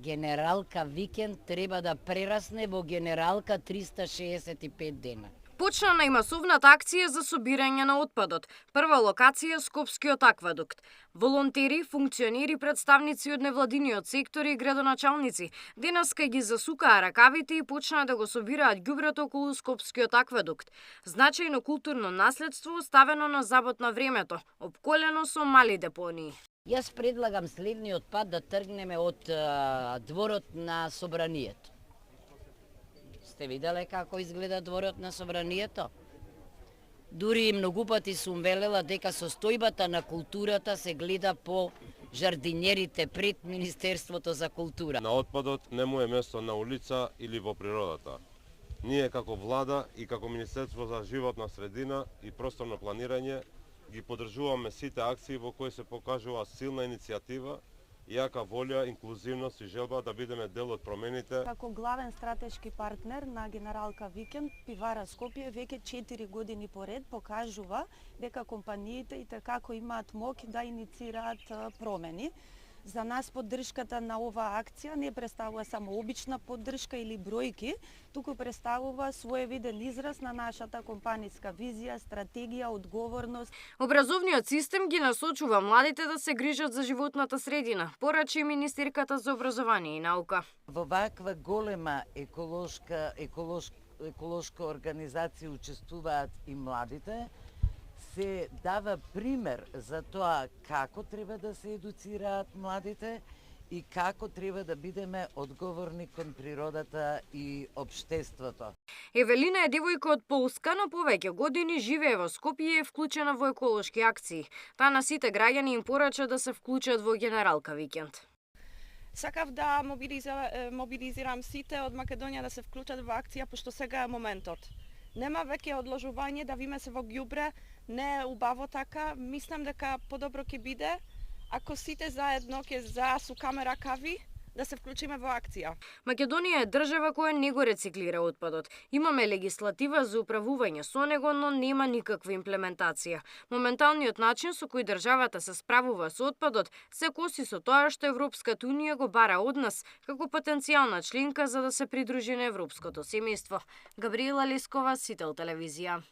Генералка викенд треба да прерасне во генералка 365 дена. Почна најмасовната акција за собирање на отпадот. Прва локација Скопскиот аквадукт. Волонтери, функционери, представници од невладиниот сектор и градоначалници денеска ги засукаа ракавите и почнаа да го собираат ѓубрето околу Скопскиот аквадукт. Значајно културно наследство оставено на забот на времето, опколено со мали депонии. Јас предлагам следниот пат да тргнеме од дворот на Собранието. Сте виделе како изгледа дворот на Собранието? Дури и многу пати сум велела дека состојбата на културата се гледа по жардинерите пред Министерството за култура. На отпадот не му е место на улица или во природата. Ние како влада и како Министерство за животна средина и просторно планирање ги поддржуваме сите акции во кои се покажува силна иницијатива, јака волја, инклузивност и желба да бидеме дел од промените. Како главен стратешки партнер на Генералка Викенд, Пивара Скопје веќе 4 години поред покажува дека компаниите и како имаат моќ да инициираат промени. За нас поддршката на оваа акција не представува само обична поддршка или бројки, туку представува своевиден израз на нашата компаниска визија, стратегија, одговорност. Образовниот систем ги насочува младите да се грижат за животната средина, порачи министерката за образование и наука. Во ваква голема еколошка организација учествуваат и младите, се дава пример за тоа како треба да се едуцираат младите и како треба да бидеме одговорни кон природата и општеството. Евелина е девојка од Полска, но повеќе години живее во Скопје и е вклучена во еколошки акции. Таа на сите граѓани им порача да се вклучат во Генералка Викенд. Сакав да мобилизирам сите од Македонија да се вклучат во акција, пошто сега е моментот. Нема веќе одложување, да виме се во ѓубре, не е убаво така. Мислам дека подобро ќе биде ако сите заедно ќе засукаме ракави да се вклучиме во акција. Македонија е држава која не го рециклира отпадот. Имаме легислатива за управување со него, но нема никаква имплементација. Моменталниот начин со кој државата се справува со отпадот се коси со тоа што Европската унија го бара од нас како потенцијална членка за да се придружи на европското семејство. Габриела Лескова, Сител телевизија.